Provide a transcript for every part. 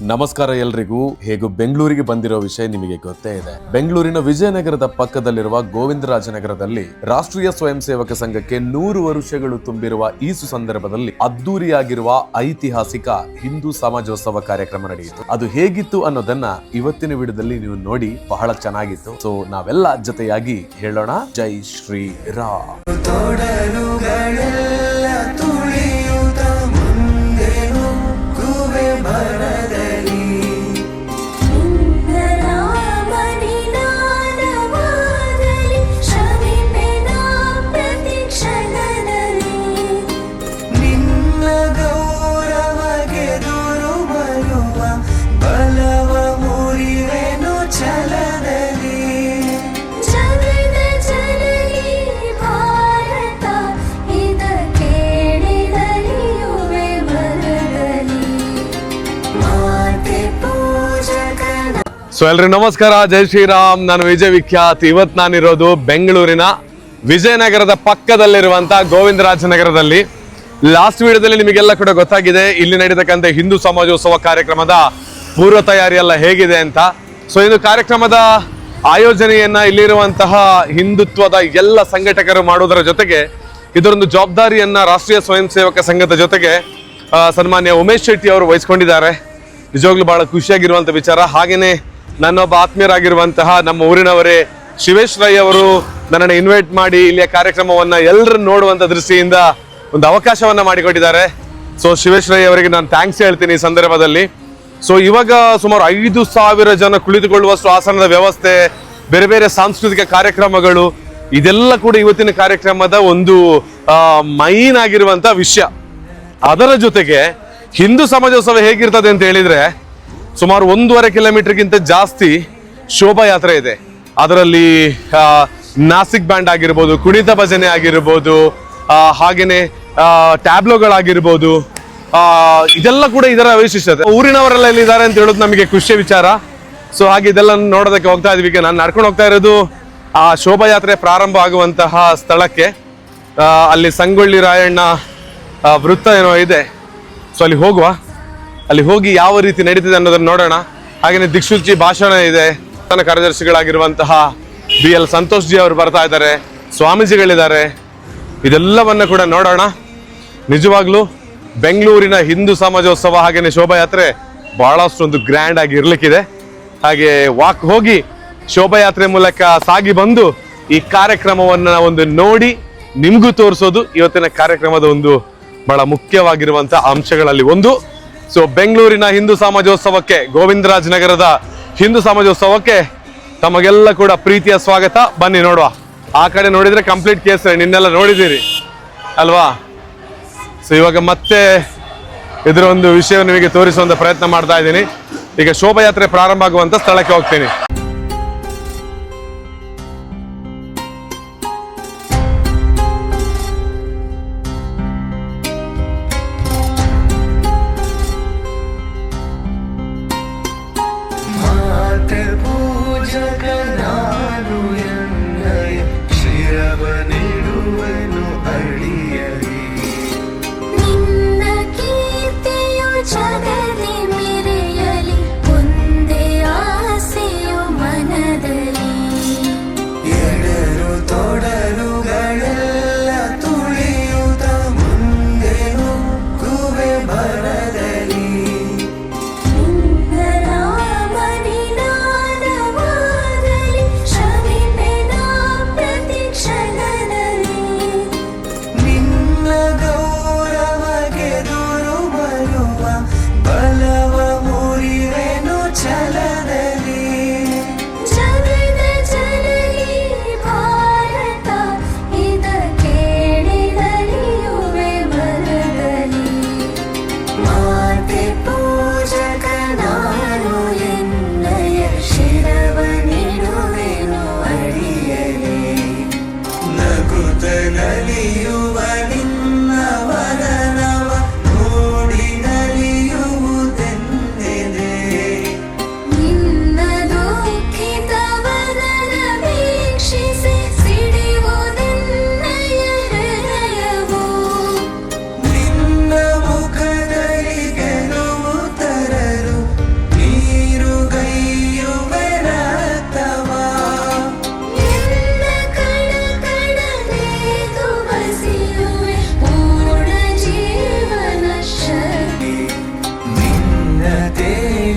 ನಮಸ್ಕಾರ ಎಲ್ರಿಗೂ. ಹೇಗೂ ಬೆಂಗಳೂರಿಗೆ ಬಂದಿರೋ ವಿಷಯ ನಿಮಗೆ ಗೊತ್ತೇ ಇದೆ. ಬೆಂಗಳೂರಿನ ವಿಜಯನಗರದ ಪಕ್ಕದಲ್ಲಿರುವ ಗೋವಿಂದರಾಜನಗರದಲ್ಲಿ ರಾಷ್ಟ್ರೀಯ ಸ್ವಯಂ ಸೇವಕ ಸಂಘಕ್ಕೆ 100 ವರ್ಷಗಳು ತುಂಬಿರುವ ಈ ಸುಸಂದರ್ಭದಲ್ಲಿ ಅದ್ದೂರಿಯಾಗಿರುವ ಐತಿಹಾಸಿಕ ಹಿಂದೂ ಸಮಾಜೋತ್ಸವ ಕಾರ್ಯಕ್ರಮ ನಡೆಯಿತು. ಅದು ಹೇಗಿತ್ತು ಅನ್ನೋದನ್ನ ಇವತ್ತಿನ ವಿಡಿಯೋದಲ್ಲಿ ನೀವು ನೋಡಿ. ಬಹಳ ಚೆನ್ನಾಗಿತ್ತು. ಸೊ ನಾವೆಲ್ಲ ಜೊತೆಯಾಗಿ ಹೇಳೋಣ, ಜೈ ಶ್ರೀ ರಾಮ್. ಸೊ ಎಲ್ರಿ ನಮಸ್ಕಾರ, ಜೈ ಶ್ರೀರಾಮ್. ನಾನು ವಿಜಯ್ ವಿಖ್ಯಾತ್. ಇವತ್ತು ನಾನಿರೋದು ಬೆಂಗಳೂರಿನ ವಿಜಯನಗರದ ಪಕ್ಕದಲ್ಲಿರುವಂತಹ ಗೋವಿಂದರಾಜನಗರದಲ್ಲಿ. ಲಾಸ್ಟ್ ವಿಡಿಯೋದಲ್ಲಿ ನಿಮಗೆಲ್ಲ ಕೂಡ ಗೊತ್ತಾಗಿದೆ ಇಲ್ಲಿ ನಡೀತಕ್ಕಂಥ ಹಿಂದೂ ಸಮಾಜೋತ್ಸವ ಕಾರ್ಯಕ್ರಮದ ಪೂರ್ವ ತಯಾರಿ ಎಲ್ಲ ಹೇಗಿದೆ ಅಂತ. ಸೊ ಇದು ಕಾರ್ಯಕ್ರಮದ ಆಯೋಜನೆಯನ್ನ ಇಲ್ಲಿರುವಂತಹ ಹಿಂದುತ್ವದ ಎಲ್ಲ ಸಂಘಟಕರು ಮಾಡುವುದರ ಜೊತೆಗೆ ಇದರೊಂದು ಜವಾಬ್ದಾರಿಯನ್ನ ರಾಷ್ಟ್ರೀಯ ಸ್ವಯಂ ಸೇವಕ ಸಂಘದ ಜೊತೆಗೆ ಸನ್ಮಾನ್ಯ ಉಮೇಶ್ ಶೆಟ್ಟಿ ಅವರು ವಹಿಸ್ಕೊಂಡಿದ್ದಾರೆ. ನಿಜವಾಗ್ಲೂ ಬಹಳ ಖುಷಿಯಾಗಿರುವಂತ ವಿಚಾರ. ಹಾಗೇನೆ ನನ್ನೊಬ್ಬ ಆತ್ಮೀಯರಾಗಿರುವಂತಹ ನಮ್ಮ ಊರಿನವರೇ ಶಿವೇಶ್ ರೈ ಅವರು ನನ್ನನ್ನು ಇನ್ವೈಟ್ ಮಾಡಿ ಇಲ್ಲಿಯ ಕಾರ್ಯಕ್ರಮವನ್ನ ಎಲ್ಲರೂ ನೋಡುವಂತ ದೃಷ್ಟಿಯಿಂದ ಒಂದು ಅವಕಾಶವನ್ನ ಮಾಡಿಕೊಟ್ಟಿದ್ದಾರೆ. ಸೊ ಶಿವೇಶ್ ರೈ ಅವರಿಗೆ ನಾನು ಥ್ಯಾಂಕ್ಸ್ ಹೇಳ್ತೀನಿ ಈ ಸಂದರ್ಭದಲ್ಲಿ. ಸೊ ಇವಾಗ ಸುಮಾರು 5,000 ಜನ ಕುಳಿತುಕೊಳ್ಳುವಷ್ಟು ಆಸನದ ವ್ಯವಸ್ಥೆ, ಬೇರೆ ಬೇರೆ ಸಾಂಸ್ಕೃತಿಕ ಕಾರ್ಯಕ್ರಮಗಳು, ಇದೆಲ್ಲ ಕೂಡ ಇವತ್ತಿನ ಕಾರ್ಯಕ್ರಮದ ಒಂದು ಮೈನ್ ಆಗಿರುವಂತ ವಿಷಯ. ಅದರ ಜೊತೆಗೆ ಹಿಂದೂ ಸಮಾಜೋತ್ಸವ ಹೇಗಿರ್ತದೆ ಅಂತ ಹೇಳಿದ್ರೆ ಸುಮಾರು 1.5 ಕಿಲೋಮೀಟರ್ಗಿಂತ ಜಾಸ್ತಿ ಶೋಭಾಯಾತ್ರೆ ಇದೆ. ಅದರಲ್ಲಿ ನಾಸಿಕ್ ಬ್ಯಾಂಡ್ ಆಗಿರ್ಬೋದು, ಕುಣಿತ ಭಜನೆ ಆಗಿರ್ಬೋದು, ಹಾಗೇನೆ ಟ್ಯಾಬ್ಲೋಗಳಾಗಿರ್ಬೋದು, ಇದೆಲ್ಲ ಕೂಡ ಇದರ ವೈಶಿಷ್ಟ್ಯತೆ. ಊರಿನವರೆಲ್ಲ ಎಲ್ಲಿದ್ದಾರೆ ಅಂತ ಹೇಳೋದು ನಮಗೆ ಖುಷಿಯ ವಿಚಾರ. ಸೊ ಹಾಗೆ ಇದೆಲ್ಲ ನೋಡೋದಕ್ಕೆ ಹೋಗ್ತಾ ಇದೀವಿ. ಈಗ ನಾನು ನಡ್ಕೊಂಡು ಹೋಗ್ತಾ ಇರೋದು ಆ ಶೋಭಾಯಾತ್ರೆ ಪ್ರಾರಂಭ ಆಗುವಂತಹ ಸ್ಥಳಕ್ಕೆ. ಅಲ್ಲಿ ಸಂಗೊಳ್ಳಿ ರಾಯಣ್ಣ ವೃತ್ತ ಏನೋ ಇದೆ. ಸೊ ಅಲ್ಲಿ ಹೋಗುವ, ಅಲ್ಲಿ ಹೋಗಿ ಯಾವ ರೀತಿ ನಡೀತಿದೆ ಅನ್ನೋದನ್ನ ನೋಡೋಣ. ಹಾಗೇನೆ ದಿಕ್ಸೂಚಿ ಭಾಷಣ ಇದೆ. ಕಾರ್ಯದರ್ಶಿಗಳಾಗಿರುವಂತಹ BL ಸಂತೋಷ್ ಜಿ ಅವರು ಬರ್ತಾ ಇದ್ದಾರೆ, ಸ್ವಾಮೀಜಿಗಳಿದ್ದಾರೆ. ಇದೆಲ್ಲವನ್ನ ಕೂಡ ನೋಡೋಣ. ನಿಜವಾಗ್ಲೂ ಬೆಂಗಳೂರಿನ ಹಿಂದೂ ಸಮಾಜೋತ್ಸವ ಹಾಗೇನೆ ಶೋಭಾಯಾತ್ರೆ ಬಹಳಷ್ಟು ಒಂದು ಗ್ರ್ಯಾಂಡ್ ಆಗಿ ಇರ್ಲಿಕ್ಕಿದೆ. ಹಾಗೆ ವಾಕ್ ಹೋಗಿ ಶೋಭಾಯಾತ್ರೆ ಮೂಲಕ ಸಾಗಿ ಬಂದು ಈ ಕಾರ್ಯಕ್ರಮವನ್ನ ಒಂದು ನೋಡಿ ನಿಮ್ಗೂ ತೋರಿಸೋದು ಇವತ್ತಿನ ಕಾರ್ಯಕ್ರಮದ ಒಂದು ಬಹಳ ಮುಖ್ಯವಾಗಿರುವಂತಹ ಅಂಶಗಳಲ್ಲಿ ಒಂದು. ಸೊ ಬೆಂಗಳೂರಿನ ಹಿಂದೂ ಸಮಾಜೋತ್ಸವಕ್ಕೆ, ಗೋವಿಂದರಾಜನಗರದ ಹಿಂದೂ ಸಮಾಜೋತ್ಸವಕ್ಕೆ ತಮಗೆಲ್ಲ ಕೂಡ ಪ್ರೀತಿಯ ಸ್ವಾಗತ. ಬನ್ನಿ ನೋಡುವ. ಆ ಕಡೆ ನೋಡಿದ್ರೆ ಕಂಪ್ಲೀಟ್ ಕೇಸ್ ನಿನ್ನೆಲ್ಲ ನೋಡಿದ್ದೀರಿ ಅಲ್ವಾ. ಸೊ ಇವಾಗ ಮತ್ತೆ ಇದರ ಒಂದು ವಿಷಯವನ್ನು ನಿಮಗೆ ತೋರಿಸುವಂತ ಪ್ರಯತ್ನ ಮಾಡ್ತಾ ಇದ್ದೀನಿ. ಈಗ ಶೋಭಾಯಾತ್ರೆ ಪ್ರಾರಂಭ ಆಗುವಂತ ಸ್ಥಳಕ್ಕೆ ಹೋಗ್ತೀನಿ.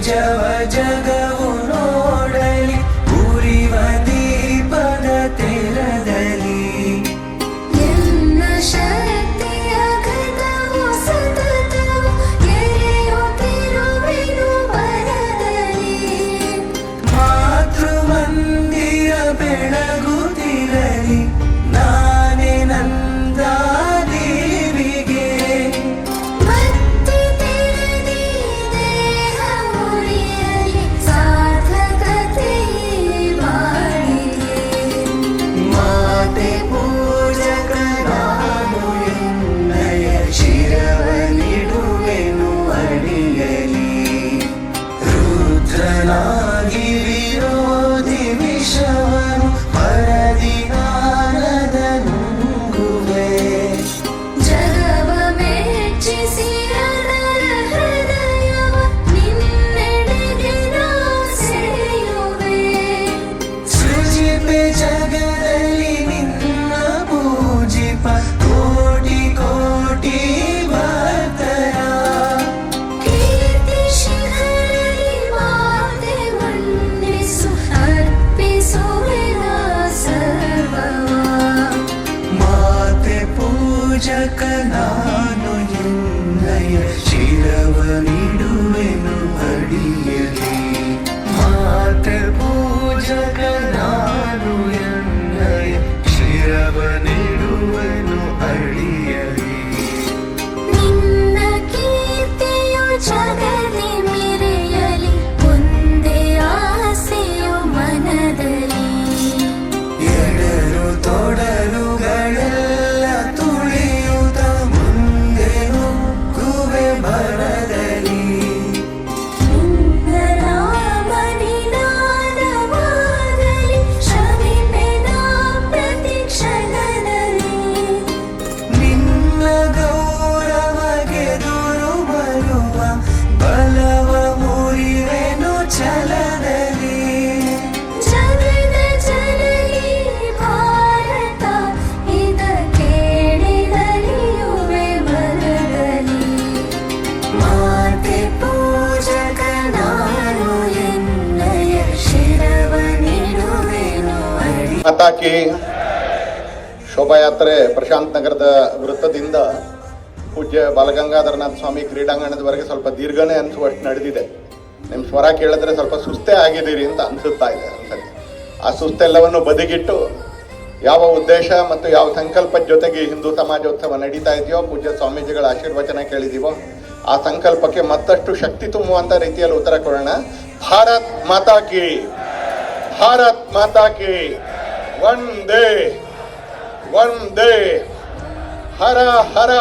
ನಿಜವ ಜಗವು ನೋಡಲಿ ಉರಿವ ದೀಪದ ತೆರದಲ್ಲಿ ಎಲ್ಲ ಶಕ್ತಿಯ ಗತವು ಸತತವು ಎರೆಯುತ್ತಿರುವೆನು ಬರದಲ್ಲಿ ಮಾತೃಮಂದಿರ ಬೆಳಗುತ್ತಿರಲಿ ನಾನೇ ನಂದ ದೇವಿಗೆ ಮತ್ತೆ ತೆರೆದಿ ದೇಹ ಮುರಿಯಲಿ ಸಾರ್ಥಕತೆ ಬಾಳಿಗೆ ಮಾತೆ ಪೂಜಕ ನಾನು ಎನ್ನಯ ಶಿರವನಿಡುವೆನು ಅಡಿಯಲಿ ರುದ್ರನಾಗಿ ವಿರೋಧಿ ವಿಷವನು ಪರದಿಗಾನದ ನುಂಗುವೆ ಜಗವ ಮೆಚ್ಚಿಸಿ ಅದರ ಹೃದಯವ ನಿನ್ನೆಡೆಗೆ ನಾ ಸೆಳೆಯುವೆ ಸೃಜಿಪೆ ಜಗದಲ್ಲಿ ನಿನ್ನ ಪೂಜಿಪ ಕೋಟಿ ಕೋಟಿ ಭಕ್ತರ ಕೀರ್ತಿ ಶಿಖರಲಿ ಮಾತೆ ಮನ್ನಿಸು ಅರ್ಪಿಸುವೆನ ಸರ್ವವ ಮಾತೆ ಪೂಜಕ ನಾನು ಎನ್ನಯ ಶಿರವನಿಡುವೆನು ಅಡಿಯಲಿ ಮಾತೆ ಪೂಜಕ ನಾನು ಎನ್ನಯ ಶಿರವನಿಡುವೆನು ಅಡಿಯಲಿ ನಿನ್ನ ಕೀರ್ತಿಯು ಜಗದಿ ಮೆರೆಯಲಿ ಒಂದೇ ಆಸೆಯು ಮನದಲ್ಲಿ ಎಡರು ತೊಡರುಗಳೆಲ್ಲ ತುಳಿಯುತ್ತ ಮುಂದೆ ನುಗ್ಗುವೆ ಭರದಲ್ಲಿ ನಿನ್ನ ನಾಮನಿನಾದವಾಗಲಿ ಶ್ರಮಿಪೆನ ಪ್ರತಿ ಕ್ಷಣದಲ್ಲಿ ನಿನ್ನ ಗೌರವಗೆದುರು ಬರುವ ಬಲವ ಮುರಿವೆನು ಛಲದಲ್ಲಿ ಜಗದ ಜನನಿ ಭಾರತ ಇದ ಕೇಳಿದಲಿಯುವೆ ಬರದಲ್ಲಿ ಮಾತೆ ಪೂಜಕ ನಾನು ಎನ್ನಯ ಶಿರವನಿಡುವೆನು ಅಡಿ ಮಾತಾಕಿ ಶೋಭಾಯಾತ್ರೆ ಪ್ರಶಾಂತ್ ನಗರದ ವೃತ್ತದಿಂದ ಪೂಜ್ಯ ಬಾಲಗಂಗಾಧರನಾಥ ಸ್ವಾಮಿ ಕ್ರೀಡಾಂಗಣದವರೆಗೆ ಸ್ವಲ್ಪ ದೀರ್ಘನೇ ಅನಿಸುವಷ್ಟು ನಡೆದಿದೆ. ನಿಮ್ಮ ಸ್ವರ ಕೇಳಿದ್ರೆ ಸ್ವಲ್ಪ ಸುಸ್ತೇ ಆಗಿದ್ದೀರಿ ಅಂತ ಅನಿಸುತ್ತಾ ಇದೆ ಅನ್ಸತ್ತೆ. ಆ ಸುಸ್ತೆಲ್ಲವನ್ನು ಬದಿಗಿಟ್ಟು ಯಾವ ಉದ್ದೇಶ ಮತ್ತು ಯಾವ ಸಂಕಲ್ಪದ ಜೊತೆಗೆ ಈ ಹಿಂದೂ ಸಮಾಜೋತ್ಸವ ನಡೀತಾ ಇದೆಯೋ, ಪೂಜ್ಯ ಸ್ವಾಮೀಜಿಗಳ ಆಶೀರ್ವಚನ ಕೇಳಿದೀವೋ, ಆ ಸಂಕಲ್ಪಕ್ಕೆ ಮತ್ತಷ್ಟು ಶಕ್ತಿ ತುಂಬುವಂಥ ರೀತಿಯಲ್ಲಿ ಉತ್ತರ ಕೊಡೋಣ. ಭಾರತ್ ಮಾತಾ ಕಿ, ಭಾರತ್ ಮಾತಾ ಕಿ, ವಂದೇ ವಂದೇ ಹರ ಹರ